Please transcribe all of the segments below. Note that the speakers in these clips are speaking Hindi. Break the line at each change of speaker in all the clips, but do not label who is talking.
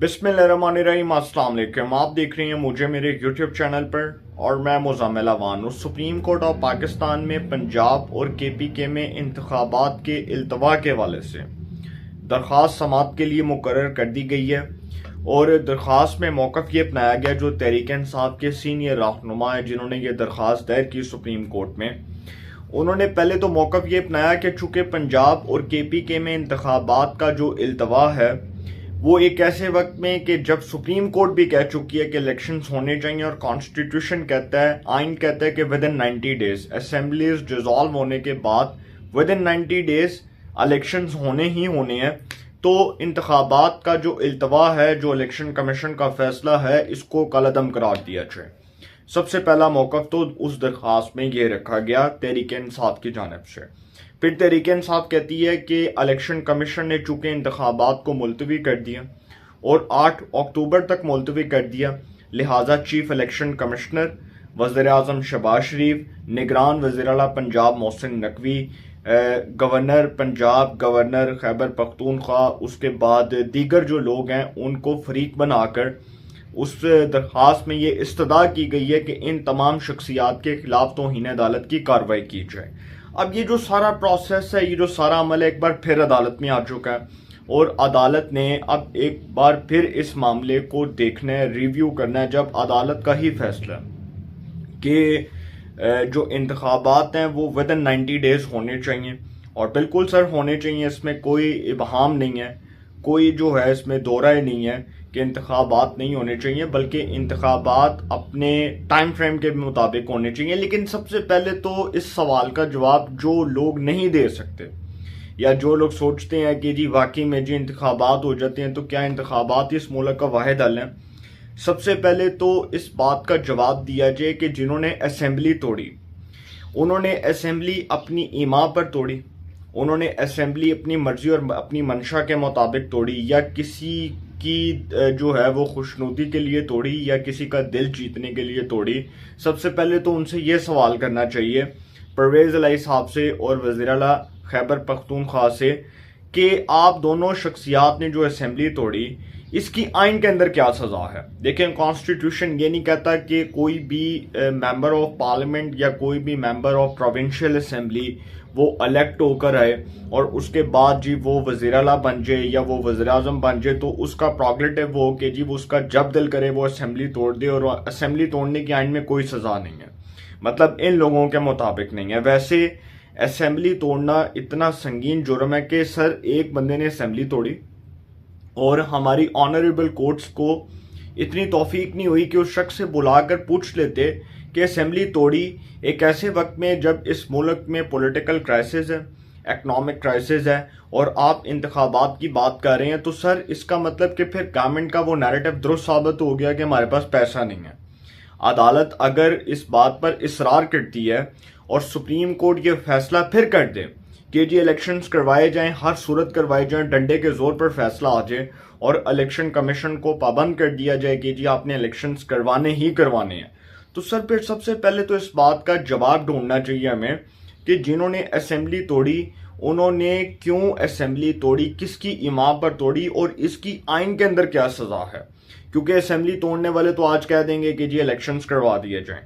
बिस्मिल्लाहिर्रहमानिर्रहीम, अस्सलाम वालेकुम। आप देख रहे हैं मुझे मेरे यूट्यूब चैनल पर और मैं Muzammil Awan. Supreme court of Pakistan में पंजाब और KPK में इंतखाबात के इल्तवा के हवाले से दरख्वास्त समाअत के लिए मुकर्रर कर दी गई है और दरख्वास्त में मौक़िफ़ ये अपनाया गया जो तहरीक इंसाफ के सीनियर रहनुमा है जिन्होंने ये दरख्वास्त दायर की सुप्रीम कोर्ट में। उन्होंने पहले तो मौक़िफ़ ये अपनाया कि चूँकि पंजाब और KPK में इंतखाबात का जो इल्तवा है वो एक ऐसे वक्त में कि जब सुप्रीम कोर्ट भी कह चुकी है कि इलेक्शंस होने चाहिए और कॉन्स्टिट्यूशन कहता है, आइन कहता है कि with in 90 days assemblies dissolve होने के बाद विद इन 90 डेज इलेक्शंस होने ही होने हैं। तो इंतखाबात का जो इल्तवा है, जो इलेक्शन कमीशन का फैसला है, इसको कलअदम करार दिया जाए। सबसे पहला मौक़िफ़ तो उस दरख्वास्त में ये रखा गया तहरीक इंसाफ की जानिब से। फिर तहरीक इंसाफ कहती है कि इलेक्शन कमीशन ने चूँकि इंतखाबात को मुलतवी कर दिया और 8 अक्टूबर तक मुलतवी कर दिया, लिहाजा चीफ इलेक्शन कमिश्नर वज़ीर आज़म शहबाज शरीफ, निगरान वज़ीर आला पंजाब मोहसिन नकवी, गवर्नर पंजाब, गवर्नर खैबर पख्तूनख्वा, उसके बाद दीगर जो लोग हैं उनको फरीक बनाकर उस दरख्वास्त में ये इस्तदा की गई है कि इन तमाम शख्सियात के खिलाफ तौहीन अदालत की कार्रवाई की जाए। अब ये जो सारा प्रोसेस है, ये जो सारा अमल है, एक बार फिर अदालत में आ चुका है और अदालत ने अब एक बार फिर इस मामले को देखना है, रिव्यू करना है। जब अदालत का ही फैसला कि जो इंतखाबात हैं वो विद इन 90 डेज होने चाहिए और बिल्कुल सर होने चाहिए, इसमें कोई इबहाम नहीं है, कोई जो है इसमें दो राय नहीं है कि इंतखाबात नहीं होने चाहिए, बल्कि इंतखाबात अपने टाइम फ्रेम के मुताबिक होने चाहिए। लेकिन सबसे पहले तो इस सवाल का जवाब जो लोग नहीं दे सकते या जो लोग सोचते हैं कि जी वाकई में जी इंतखाबात हो जाते हैं तो क्या इंतखाबात इस मुल्क का वाहिद हल है, सबसे पहले तो इस बात का जवाब दिया जाए कि जिन्होंने असेंबली तोड़ी, उन्होंने असेंबली अपनी ईमा पर तोड़ी, उन्होंने असेंबली अपनी मर्जी और अपनी मंशा के मुताबिक तोड़ी या किसी की जो है वो खुशनुदी के लिए तोड़ी या किसी का दिल जीतने के लिए तोड़ी। सबसे पहले तो उनसे ये सवाल करना चाहिए परवेज़ इलाही साहब से और वज़ीर आला खैबर पख्तूनख्वा से कि आप दोनों शख्सियात ने जो असेंबली तोड़ी इसकी आइन के अंदर क्या सज़ा है। देखें, कॉन्स्टिट्यूशन ये नहीं कहता कि कोई भी मेंबर ऑफ पार्लियामेंट या कोई भी मेंबर ऑफ प्रोविंशियल असेंबली वो इलेक्ट होकर आए और उसके बाद जी वो वज़ीर आला बन जाए या वो वज़ीर आज़म बन जाए तो उसका प्रोग्रेटिव वो कि जी वो उसका जब दिल करे वो असेंबली तोड़ दे और असेंबली तोड़ने की आइन में कोई सज़ा नहीं है, मतलब इन लोगों के मुताबिक नहीं है। वैसे असेंबली तोड़ना इतना संगीन जुर्म है कि सर एक बंदे ने असेंबली तोड़ी और हमारी ऑनरेबल कोर्ट्स को इतनी तौफीक नहीं हुई कि उस शख्स से बुलाकर पूछ लेते कि असेंबली तोड़ी एक ऐसे वक्त में जब इस मुल्क में पॉलिटिकल क्राइसिस है, इकनॉमिक क्राइसिस है और आप इंतखाबात की बात कर रहे हैं, तो सर इसका मतलब कि फिर गवर्नमेंट का वो नैरेटिव दुरुस्त साबित हो गया कि हमारे पास पैसा नहीं है। अदालत अगर इस बात पर इसरार करती है और सुप्रीम कोर्ट ये फैसला फिर कर दे कि जी इलेक्शंस करवाए जाएं, हर सूरत करवाए जाएं, डंडे के जोर पर फैसला आ जाए और इलेक्शन कमीशन को पाबंद कर दिया जाए कि जी आपने इलेक्शंस करवाने ही करवाने हैं, तो सर फिर सबसे पहले तो इस बात का जवाब ढूंढना चाहिए हमें कि जिन्होंने असेंबली तोड़ी उन्होंने क्यों असेंबली तोड़ी, किसकी इमाम पर तोड़ी और इसकी आइन के अंदर क्या सज़ा है। क्योंकि असेंबली तोड़ने वाले तो आज कह देंगे कि जी इलेक्शंस करवा दिए जाएं,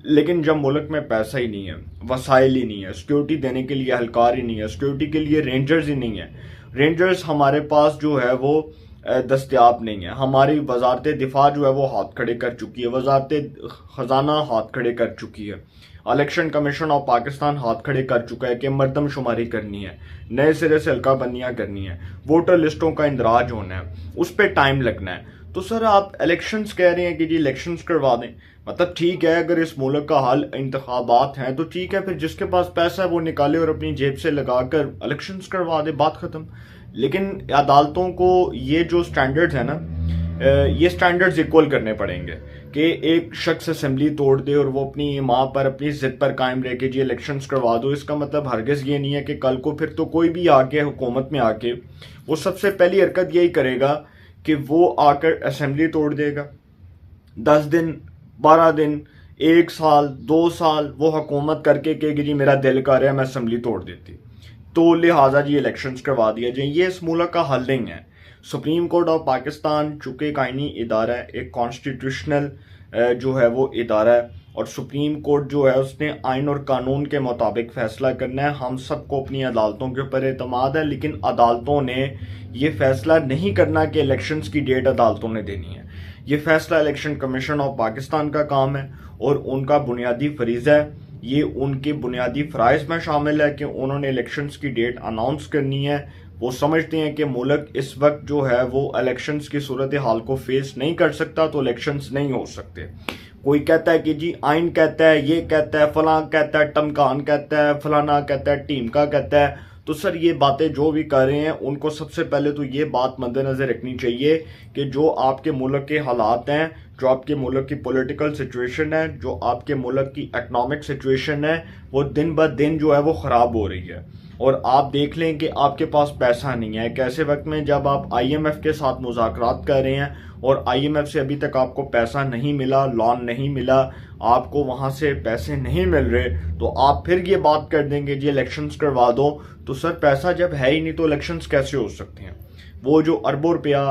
लेकिन जब मुल्क में पैसा ही नहीं है, वसाइल ही नहीं है, सिक्योरिटी देने के लिए एहलकार ही नहीं है, सिक्योरिटी के लिए रेंजर्स ही नहीं है, रेंजर्स हमारे पास जो है वो दस्तयाब नहीं है, हमारी वजारत दिफा जो है वो हाथ खड़े कर चुकी है, वजारत ख़जाना हाथ खड़े कर चुकी है, इलेक्शन कमीशन ऑफ पाकिस्तान हाथ खड़े कर चुका है कि मरदमशुमारी करनी है, नए सिरे से हल्का बंदियाँ करनी है, वोटर लिस्टों का इंदराज होना है, उस पर टाइम लगना है। तो सर आप इलेक्शंस कह रहे हैं कि जी इलेक्शंस करवा दें, मतलब ठीक है अगर इस मुल्क का हाल इंतखाबात हैं तो ठीक है, फिर जिसके पास पैसा है वो निकाले और अपनी जेब से लगाकर इलेक्शंस करवा दे, बात ख़त्म। लेकिन अदालतों को ये जो स्टैंडर्ड्स हैं ना, ये स्टैंडर्ड्स इक्वल करने पड़ेंगे कि एक शख्स असेंबली तोड़ दे और वो अपनी माँ पर अपनी ज़िद पर कायम रह के जी इलेक्शंस करवा दो, इसका मतलब हरगिज़ ये नहीं है कि कल को फिर तो कोई भी आके हुकूमत में आके वो सबसे पहली हरकत यही करेगा कि वो आकर असेंबली तोड़ देगा। 10 दिन 12 दिन 1 साल 2 साल वो हुकूमत करके कहेगी जी मेरा दिल कर रहा है मैं असेंबली तोड़ देती, तो लिहाजा जी इलेक्शंस करवा दिया जाए, ये इस मुल्क का हल नहीं है। सुप्रीम कोर्ट ऑफ पाकिस्तान चूंकि एक आइनी इदारा है, एक कॉन्स्टिट्यूशनल जो है वो इदारा है, और सुप्रीम कोर्ट जो है उसने आइन और कानून के मुताबिक फैसला करना है। हम सबको अपनी अदालतों के ऊपर एतमाद है, लेकिन अदालतों ने ये फैसला नहीं करना कि इलेक्शंस की डेट अदालतों ने देनी है। ये फैसला इलेक्शन कमीशन ऑफ पाकिस्तान का काम है और उनका बुनियादी फरीज़ा है, ये उनके बुनियादी फ़राइज़ में शामिल है कि उन्होंने इलेक्शंस की डेट अनाउंस करनी है। वो समझते हैं कि मुल्क इस वक्त जो है वो इलेक्शंस की सूरत हाल को फेस नहीं कर सकता, तो इलेक्शंस नहीं हो सकते। कोई कहता है कि जी आइन कहता है, ये कहता है, फलां कहता है, टमकान कहता है, फलाना कहता है, टीम का कहता है। तो सर ये बातें जो भी कर रहे हैं उनको सबसे पहले तो ये बात मद्देनजर रखनी चाहिए कि जो आपके मुल्क के हालात हैं, जो आपके मुल्क की पॉलिटिकल सिचुएशन है, जो आपके मुल्क की इकनॉमिक सिचुएशन है, वो दिन ब दिन जो है वो ख़राब हो रही है। और आप देख लें कि आपके पास पैसा नहीं है। एक ऐसे वक्त में जब आप IMF के साथ मुज़ाकरात कर रहे हैं और IMF से अभी तक आपको पैसा नहीं मिला, लोन नहीं मिला, आपको वहाँ से पैसे नहीं मिल रहे, तो आप फिर ये बात कर देंगे जी इलेक्शंस करवा दो। तो सर पैसा जब है ही नहीं तो इलेक्शंस कैसे हो सकते हैं? वो जो अरबों रुपया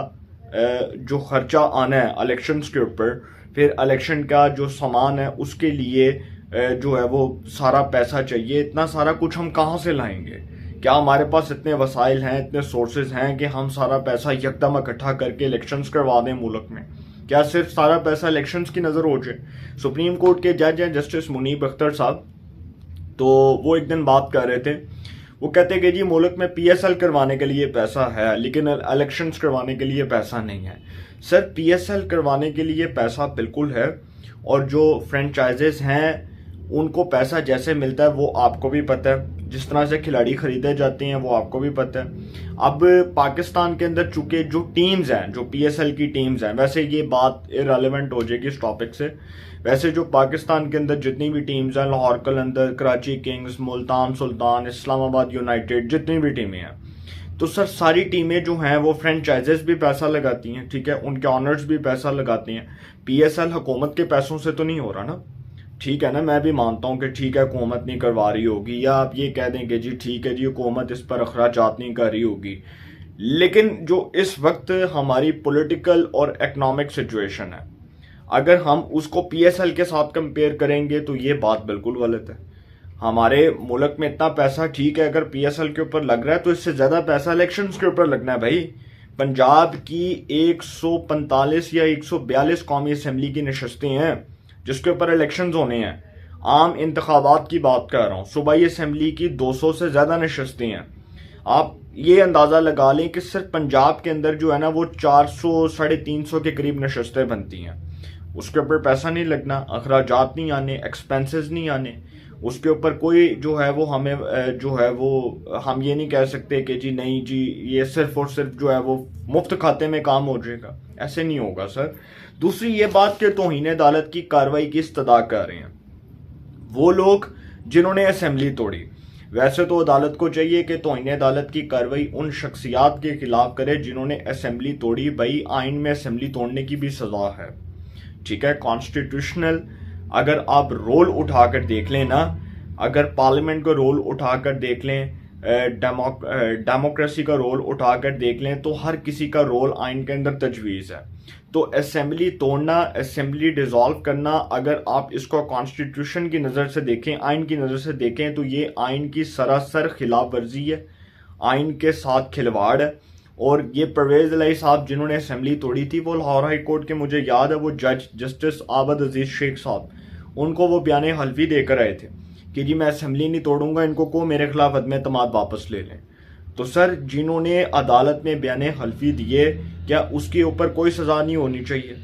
जो खर्चा आना है इलेक्शंस के ऊपर, फिर इलेक्शन का जो सामान है उसके लिए जो है वो सारा पैसा चाहिए। इतना सारा कुछ हम कहाँ से लाएंगे? क्या हमारे पास इतने वसाइल हैं, इतने सोर्सेज हैं कि हम सारा पैसा यकदम इकट्ठा करके इलेक्शंस करवा दें मुल्क में? क्या सिर्फ सारा पैसा इलेक्शंस की नज़र हो जाए? सुप्रीम कोर्ट के जज हैं जस्टिस मुनीब अख्तर साहब, तो वो एक दिन बात कर रहे थे। वो कहते कि जी मुल्क में PSL करवाने के लिए पैसा है लेकिन इलेक्शंस करवाने के लिए पैसा नहीं है। सर PSL करवाने के लिए पैसा बिल्कुल है, और जो फ्रेंचाइजेस हैं उनको पैसा जैसे मिलता है वो आपको भी पता है, जिस तरह से खिलाड़ी खरीदे जाते हैं वो आपको भी पता है। अब पाकिस्तान के अंदर चूंकि जो टीम्स हैं, जो PSL की टीम्स हैं, वैसे ये बात इररिलेवेंट हो जाएगी इस टॉपिक से, वैसे जो पाकिस्तान के अंदर जितनी भी टीम्स हैं, लाहौर कलंदर, कराची किंग्स, मुल्तान सुल्तान, इस्लामाबाद यूनाइटेड, जितनी भी टीमें हैं, तो सर सारी टीमें जो हैं वो फ्रेंचाइजेस भी पैसा लगाती हैं, ठीक है, उनके ऑनर्स भी पैसा लगाते हैं। PSL हुकूमत के पैसों से तो नहीं हो रहा ना, ठीक है ना। मैं भी मानता हूँ कि ठीक है हुकूमत नहीं करवा रही होगी, या आप ये कह दें कि जी ठीक है जी हुकूमत इस पर अखराजात नहीं कर रही होगी, लेकिन जो इस वक्त हमारी पॉलिटिकल और इकनॉमिक सिचुएशन है, अगर हम उसको PSL के साथ कंपेयर करेंगे तो ये बात बिल्कुल गलत है। हमारे मुल्क में इतना पैसा, ठीक है, अगर PSL के ऊपर लग रहा है तो इससे ज़्यादा पैसा इलेक्शंस के ऊपर लगना है भाई। पंजाब की 145 या 142 कौमी असम्बली की नशस्तें हैं जिसके ऊपर इलेक्शंस होने हैं। आम इंतखाबात की बात कर रहा हूँ। सूबाई असम्बली की 200 से ज़्यादा नशस्तें हैं। आप ये अंदाज़ा लगा लें कि सिर्फ पंजाब के अंदर जो है ना वो 400 350 के करीब नशस्तें बनती हैं। उसके ऊपर पैसा नहीं लगना, अखराजात नहीं आने, एक्सपेंसेस नहीं आने, उसके ऊपर कोई जो है वो हमें जो है वो हम ये नहीं कह सकते कि जी नहीं जी ये सिर्फ और सिर्फ जो है वो मुफ्त खाते में काम हो जाएगा। ऐसे नहीं होगा सर। दूसरी ये बात कि तौहीन अदालत की कार्रवाई की इस्तदा कर रहे हैं वो लोग जिन्होंने असेंबली तोड़ी। वैसे तो अदालत को चाहिए कि तौहीन अदालत की कार्रवाई उन शख्सियात के खिलाफ करे जिन्होंने असेंबली तोड़ी। भाई आइन में असेंबली तोड़ने की भी सजा है, ठीक है, कॉन्स्टिट्यूशनल। अगर आप रोल उठाकर देख लें ना, अगर पार्लियामेंट का रोल उठाकर देख लें, डेमोक्रेसी का रोल उठाकर देख लें, तो हर किसी का रोल आइन के अंदर तजवीज़ है। तो असेंबली तोड़ना, असेंबली डिसॉल्व करना, अगर आप इसको कॉन्स्टिट्यूशन की नज़र से देखें, आइन की नज़र से देखें, तो ये आइन की सरासर खिलाफ वर्जी है, आइन के साथ खिलवाड़ है। और ये परवेज़ इलाही साहब जिन्होंने असेंबली तोड़ी थी वो लाहौर हाई कोर्ट के, मुझे याद है, वो जज जस्टिस आबद अजीज़ शेख साहब, उनको वो बयान हल्फी देकर आए थे कि जी मैं असेंबली नहीं तोड़ूंगा, इनको को मेरे खिलाफ अदम एतमाद वापस ले लें। तो सर जिन्होंने अदालत में बयान हल्फी दिए, क्या उसके ऊपर कोई सज़ा नहीं होनी चाहिए?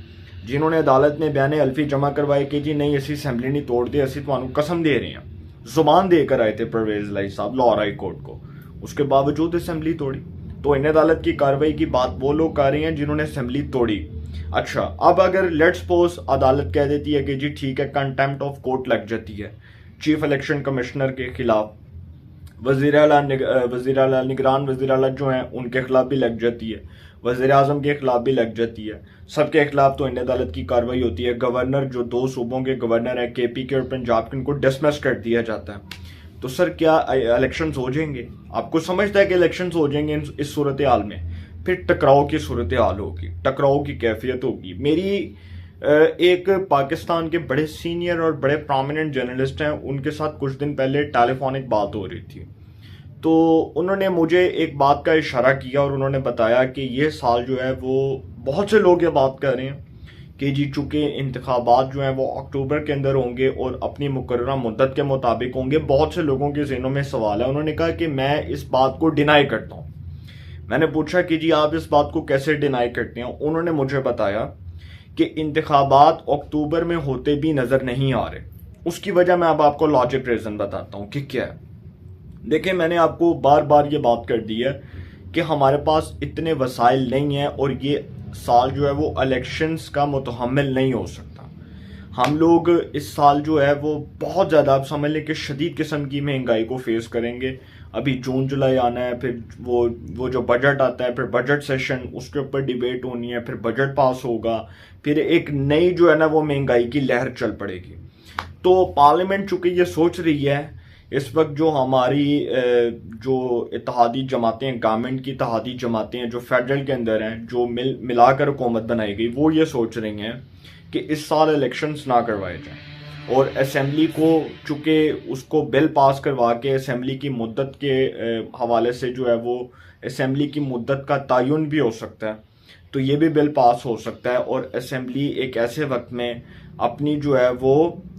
जिन्होंने अदालत में बयान हल्फी जमा करवाए कि जी नहीं असी असेंबली नहीं तोड़ते, असी तुहानू कसम दे रहे हैं, जुबान देकर आए थे परवेज़ इलाही साहब लाहौर हाई कोर्ट को, उसके बावजूद असेंबली तोड़ी। तो इन अदालत की कार्रवाई की बात वो लोग कर रहे हैं जिन्होंने असेंबली तोड़ी। अच्छा, अब अगर लेट्स सपोज अदालत कह देती है कि जी ठीक है कंटेम्प्ट ऑफ कोर्ट लग जाती है चीफ इलेक्शन कमिश्नर के खिलाफ, वज़ीर आला निगरान वज़ीर आला जो हैं उनके खिलाफ भी लग जाती है, वज़ीर आज़म के खिलाफ भी लग जाती है, सबके खिलाफ तो इन अदालत की कार्रवाई होती है। गवर्नर जो 2 सूबों के गवर्नर हैं, KP के और पंजाब के, उनको डिसमिस कर दिया जाता है। तो सर क्या इलेक्शंस हो जाएंगे? आपको समझता है कि इलेक्शंस हो जाएंगे इस सूरत हाल में? फिर टकराव की सूरत हाल होगी, टकराव की कैफियत होगी। मेरी एक पाकिस्तान के बड़े सीनियर और बड़े प्रोमिनेंट जर्नलिस्ट हैं, उनके साथ कुछ दिन पहले टेलीफोनिक बात हो रही थी। तो उन्होंने मुझे एक बात का इशारा किया और उन्होंने बताया कि ये साल जो है वो बहुत से लोग ये बात कर रहे हैं कि जी चूँकि इंतखाबात जो हैं वो अक्टूबर के अंदर होंगे और अपनी मुकर्ररा मुद्दत के मुताबिक होंगे, बहुत से लोगों के ज़हनों में सवाल है। उन्होंने कहा कि मैं इस बात को डिनाई करता हूँ। मैंने पूछा कि जी आप इस बात को कैसे डिनाई करते हैं। उन्होंने मुझे बताया कि इंतखाबात अक्टूबर में होते भी नज़र नहीं आ रहे। उसकी वजह मैं अब आपको लॉजिक रीज़न बताता हूँ कि क्या है। देखिए, मैंने आपको बार बार ये बात कर दी है कि हमारे पास इतने वसाइल नहीं हैं और ये साल जो है वो इलेक्शंस का मुतहम्मिल नहीं हो सकता। हम लोग इस साल जो है वो बहुत ज़्यादा, आप समझ लें कि शदीद किस्म की महंगाई को फेस करेंगे। अभी जून जुलाई आना है, फिर वो जो बजट आता है, फिर बजट सेशन, उसके ऊपर डिबेट होनी है, फिर बजट पास होगा, फिर एक नई जो है ना वो महंगाई की लहर चल पड़ेगी। तो पार्लियामेंट चूँकि ये सोच रही है इस वक्त, जो हमारी जो इत्तेहादी जमातें हैं, गवर्नमेंट की इत्तेहादी जमातें हैं जो फेडरल के अंदर हैं, जो मिलाकर हुकूमत बनाई गई, वो ये सोच रही हैं कि इस साल इलेक्शंस ना करवाए जाएं और असेंबली को चूँकि उसको बिल पास करवा के असेंबली की मुद्दत के हवाले से जो है वो असेंबली की मुद्दत का तयन भी हो सकता है, तो ये भी बिल पास हो सकता है और असेंबली एक ऐसे वक्त में अपनी जो है वो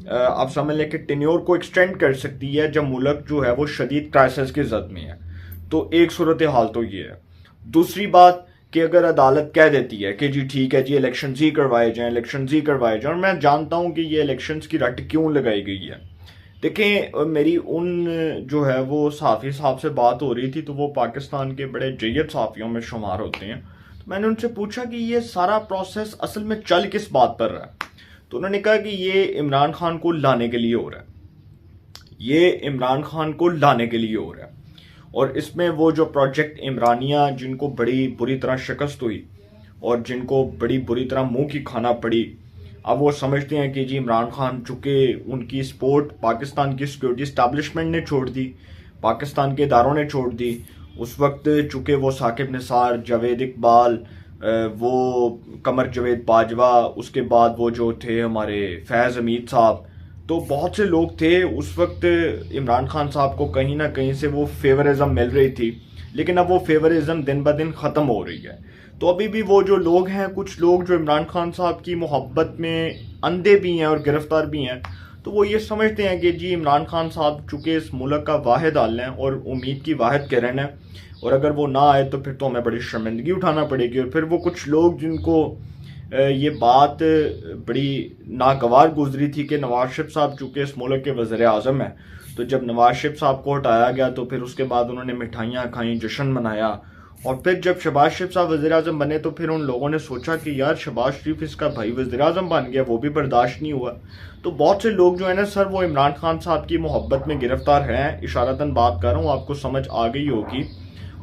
आप समझ लें कि टेन्योर को एक्सटेंड कर सकती है जब मुल्क जो है वो शदीद क्राइसिस की जद में है। तो एक सूरत हाल तो ये है। दूसरी बात कि अगर अदालत कह देती है कि जी ठीक है जी इलेक्शन ही करवाए जाएं, इलेक्शन ही करवाए जाएं, और मैं जानता हूं कि ये इलेक्शन की रट क्यों लगाई गई है। देखें, मेरी उन जो है वो सहाफ़ी साहब से बात हो रही थी, तो वो पाकिस्तान के बड़े जय्यद सहाफ़ियों में शुमार होते हैं। तो मैंने उनसे पूछा कि ये सारा प्रोसेस असल में चल किस बात पर रहा है। तो उन्होंने कहा कि ये इमरान खान को लाने के लिए हो रहा है, ये इमरान खान को लाने के लिए हो रहा है। और इसमें वो जो प्रोजेक्ट इमरानिया, जिनको बड़ी बुरी तरह शिकस्त हुई और जिनको बड़ी बुरी तरह मुंह की खाना पड़ी, अब वो समझते हैं कि जी इमरान खान, चूँकि उनकी सपोर्ट पाकिस्तान की सिक्योरिटी इस्टेब्लिशमेंट ने छोड़ दी, पाकिस्तान के इदारों ने छोड़ दी। उस वक्त चूँकि वो साकिब निसार, जावेद इकबाल, वो कमर जवेद बाजवा, उसके बाद वो जो थे हमारे फैज़ हमीद साहब, तो बहुत से लोग थे उस वक्त। इमरान खान साहब को कहीं ना कहीं से वो फेवरिज्म मिल रही थी, लेकिन अब वो फेवरिज्म दिन ब दिन ख़त्म हो रही है। तो अभी भी वो जो लोग हैं, कुछ लोग जो इमरान खान साहब की मोहब्बत में अंधे भी हैं और गिरफ्तार भी हैं, तो वो ये समझते हैं कि जी इमरान खान साहब चूँकि इस मुल्क का वाहिद आलम है और उम्मीद की वाहिद किरण है, और अगर वो ना आए तो फिर तो हमें बड़ी शर्मिंदगी उठाना पड़ेगी। और फिर वो कुछ लोग जिनको ये बात बड़ी नागवार गुजरी थी कि नवाज शरीफ साहब चूँकि इस मुल्क के वज़ीर आज़म हैं, तो जब नवाज शरीफ साहब को हटाया गया तो फिर उसके बाद उन्होंने मिठाइयाँ खाई, जश्न मनाया, और फिर जब शहबाज शरीफ साहब वज़ीर आज़म बने तो फिर उन लोगों ने सोचा कि यार शहबाज शरीफ इसका भाई वज़ीर आज़म बन गया, वो भी बर्दाश्त नहीं हुआ। तो बहुत से लोग जो है ना सर, वो इमरान खान साहब की मोहब्बत में गिरफ्तार हैं। इशारतन बात कर रहा हूँ, आपको समझ आ गई होगी।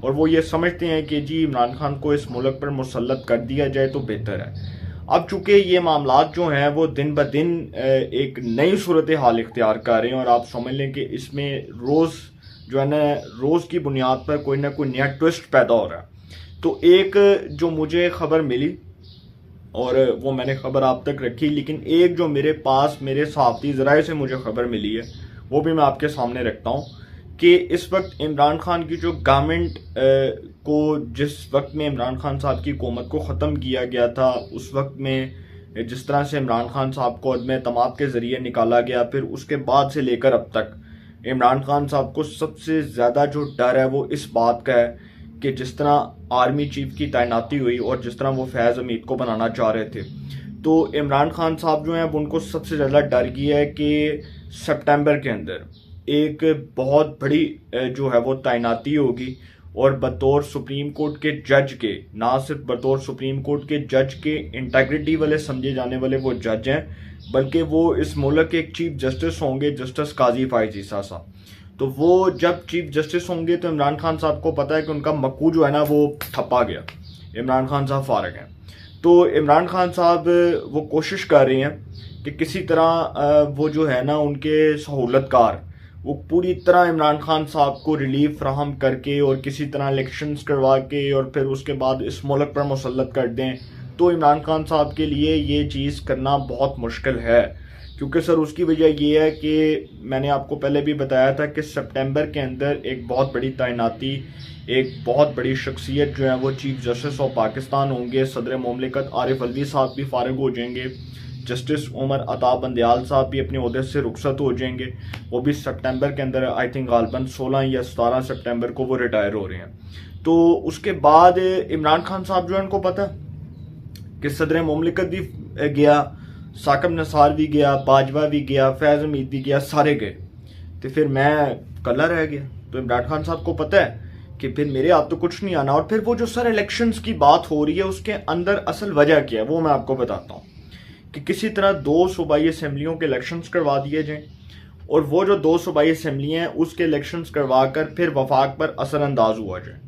और वो ये समझते हैं कि जी इमरान खान को इस मुल्क पर मुसल्लत कर दिया जाए तो बेहतर है। अब चूंकि ये मामलात जो हैं वो दिन ब दिन एक नई सूरत हाल इख्तियार कर रहे हैं, और आप समझ लें कि इसमें रोज़ जो है ना, रोज़ की बुनियाद पर कोई ना कोई नया ट्विस्ट पैदा हो रहा है। तो एक जो मुझे खबर मिली, और वो मैंने खबर आप तक रखी, लेकिन एक जो मेरे पास मेरे सहाफ़ती ज़राए से मुझे खबर मिली है, वो भी मैं आपके सामने रखता हूँ कि इस वक्त इमरान खान की जो गवर्नमेंट को, जिस वक्त में इमरान खान साहब की हुकूमत को ख़त्म किया गया था, उस वक्त में जिस तरह से इमरान खान साहब को अदम एतमाद के ज़रिए निकाला गया, फिर उसके बाद से लेकर अब तक इमरान खान साहब को सबसे ज़्यादा जो डर है वो इस बात का है कि जिस तरह आर्मी चीफ की तैनाती हुई और जिस तरह वो फैज़ हमीद को बनाना चाह रहे थे, तो इमरान खान साहब जो हैं अब उनको सबसे ज़्यादा डर ये है कि सितंबर के अंदर एक बहुत बड़ी जो है वो तैनाती होगी, और बतौर सुप्रीम कोर्ट के जज के, ना सिर्फ बतौर सुप्रीम कोर्ट के जज के इंटेग्रिटी वाले समझे जाने वाले वो जज हैं, बल्कि वो इस मुल्क के एक चीफ जस्टिस होंगे, जस्टिस काजी फायज ईसा साहब। तो वो जब चीफ जस्टिस होंगे तो इमरान खान साहब को पता है कि उनका मक्कू जो है ना वो थप्पा गया, इमरान खान साहब फारग हैं। तो इमरान खान साहब वो कोशिश कर रहे हैं कि किसी तरह वो जो है ना उनके सहूलतकार, वो पूरी तरह इमरान खान साहब को रिलीफ फ्राहम करके और किसी तरह इलेक्शंस करवा के और फिर उसके बाद इस मुल्क पर मुसल्लत कर दें, तो इमरान खान साहब के लिए ये चीज़ करना बहुत मुश्किल है। क्योंकि सर उसकी वजह ये है कि मैंने आपको पहले भी बताया था कि सितंबर के अंदर एक बहुत बड़ी तैनाती, एक बहुत बड़ी शख्सियत जो है वो चीफ जस्टिस ऑफ पाकिस्तान होंगे। सदर मुमलिकत आरिफ अलवी साहब भी फारिग हो जाएंगे, जस्टिस उमर अता बंदयाल साहब भी अपने ओहदे से रुखसत हो जाएंगे। वो भी सितंबर के अंदर आई थिंक गालबन 16 या 17 सितंबर को वो रिटायर हो रहे हैं। तो उसके बाद इमरान खान साहब जो है उनको पता कि सदर मुमलिकत भी गया, साकिब निसार भी गया, बाजवा भी गया, फैज़ हमीद भी गया, सारे गए, तो फिर मैं कला रह गया। तो इमरान खान साहब को पता है कि फिर मेरे हाथ तो कुछ नहीं आना। और फिर वो जो सर इलेक्शंस की बात हो रही है उसके अंदर असल वजह क्या है वो मैं आपको बताता हूँ कि किसी तरह 2 सूबाई असम्बलियों के इलेक्शंस करवा दिए जाएं और वो जो 2 सूबाई असम्बली हैं उसके इलेक्शंस करवा कर फिर वफाक पर असरअंदाज हुआ जाए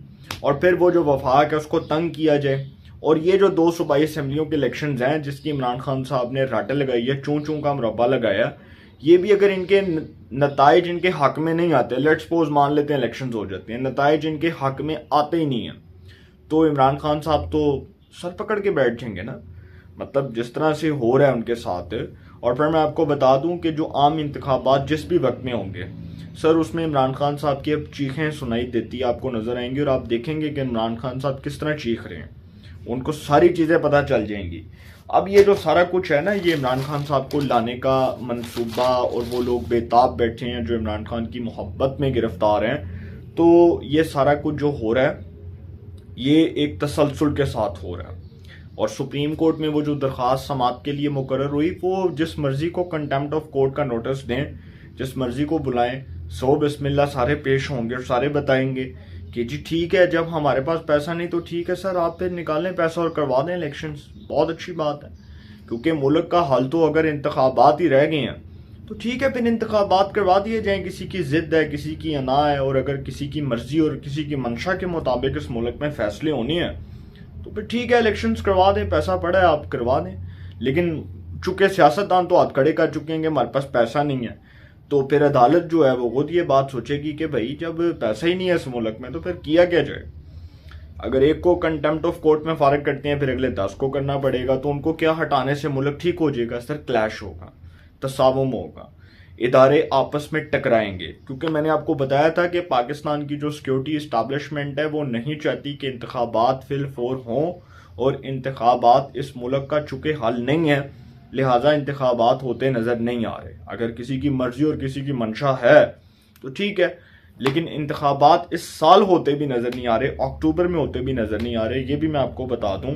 और फिर वो जो वफाक है उसको तंग किया जाए। और ये जो 2 सूबाई असम्बलियों के इलेक्शंस हैं जिसकी इमरान खान साहब ने राटे लगाई है, चूं चूं का मुरब्बा लगाया, ये भी अगर इनके नताइज इनके हक में नहीं आते, लेट्स सपोज मान लेते हैं इलेक्शंस हो जाते हैं, नताइज इनके हक में आते ही नहीं हैं, तो इमरान खान साहब तो सर पकड़ के बैठ जाएंगे ना। मतलब जिस तरह से हो रहा है उनके साथ। और फिर मैं आपको बता दूं कि जो आम इंतखाबात जिस भी वक्त में होंगे सर उसमें इमरान खान साहब की अब चीखें सुनाई देती आपको नजर आएंगी और आप देखेंगे कि इमरान खान साहब किस तरह चीख रहे हैं, उनको सारी चीज़ें पता चल जाएंगी। अब ये जो सारा कुछ है ना, ये इमरान खान साहब को लाने का मंसूबा और वो लोग बेताब बैठे हैं जो इमरान खान की मोहब्बत में गिरफ्तार हैं, तो ये सारा कुछ जो हो रहा है ये एक तसलसल के साथ हो रहा है। और सुप्रीम कोर्ट में वो जो दरख्वास्त समात के लिए मुकर्रर हुई, वो जिस मर्जी को कंटेम्प्ट ऑफ कोर्ट का नोटिस दें, जिस मर्जी को बुलाएं, सो बिस्मिल्लाह सारे पेश होंगे और सारे बताएंगे कि जी ठीक है, जब हमारे पास पैसा नहीं तो ठीक है सर आप फिर निकालें पैसा और करवा दें इलेक्शंस। बहुत अच्छी बात है, क्योंकि मुल्क का हाल तो अगर इंतखाबात ही रह गए हैं तो ठीक है फिर इंतखाबात करवा दिए जाएं। किसी की जिद है, किसी की अना है, और अगर किसी की मर्जी और किसी की मंशा के मुताबिक इस मुल्क में फैसले होने हैं तो फिर ठीक है इलेक्शंस करवा दें, पैसा पड़ा है आप करवा दें। लेकिन चूंकि सियासतदान तो हाथ खड़े कर चुके हैं कि हमारे पास पैसा नहीं है, तो फिर अदालत जो है वो खुद ये बात सोचेगी कि भाई जब पैसा ही नहीं है इस मुल्क में तो फिर किया क्या जाए। अगर एक को कंटेम्प्ट ऑफ कोर्ट में फारिग करते हैं फिर अगले 10 को करना पड़ेगा, तो उनको क्या हटाने से मुल्क ठीक हो जाएगा सर? क्लैश होगा, तसावुम होगा, इदारे आपस में टकराएंगे। क्योंकि मैंने आपको बताया था कि पाकिस्तान की जो सिक्योरिटी इस्टेब्लिशमेंट है वो नहीं चाहती कि इंतखाबात फिल फोर हों, और इंतखाबात इस मुल्क का चूंकि हल नहीं है लिहाजा इंतखाबात होते नज़र नहीं आ रहे। अगर किसी की मर्जी और किसी की मंशा है तो ठीक है, लेकिन इंतखाबात इस साल होते भी नज़र नहीं आ रहे, अक्टूबर में होते भी नज़र नहीं आ रहे, ये भी मैं आपको बता दूं।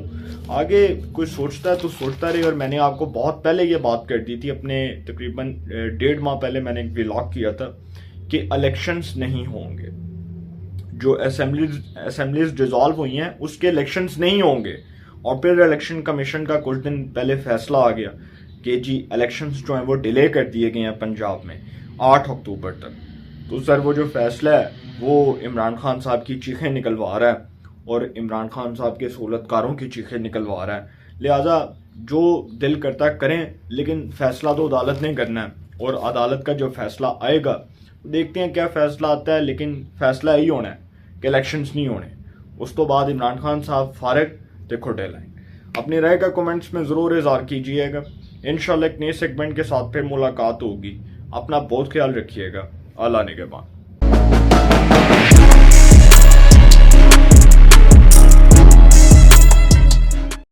आगे कोई सोचता है तो सोचता रहे। और मैंने आपको बहुत पहले ये बात कर दी थी, अपने तकरीबन 1.5 माह पहले मैंने एक व्लॉग किया था कि इलेक्शंस नहीं होंगे, जो असेंबलीज डिसॉल्व हुई हैं उसके इलेक्शंस नहीं होंगे। और फिर इलेक्शन कमीशन का कुछ दिन पहले फैसला आ गया कि जी इलेक्शंस जो हैं वो डिले कर दिए गए हैं पंजाब में 8 अक्टूबर तक। तो सर वो जो फैसला है वो इमरान खान साहब की चीखें निकलवा रहा है और इमरान खान साहब के सहूलतकारों की चीखें निकलवा रहा है। लिहाजा जो दिल करता करें, लेकिन फैसला तो अदालत ने करना है और अदालत का जो फैसला आएगा देखते हैं क्या फैसला आता है। लेकिन फैसला यही होना है कि इलेक्शंस नहीं होने, उस तो बाद इमरान खान साहब फारिग देखो डेडलाइन। अपनी राय का कमेंट्स में ज़रूर इज़हार कीजिएगा। इंशाल्लाह एक नए सेगमेंट के साथ फिर मुलाकात होगी। अपना बहुत ख्याल रखिएगा। अल्लाह निगहबान।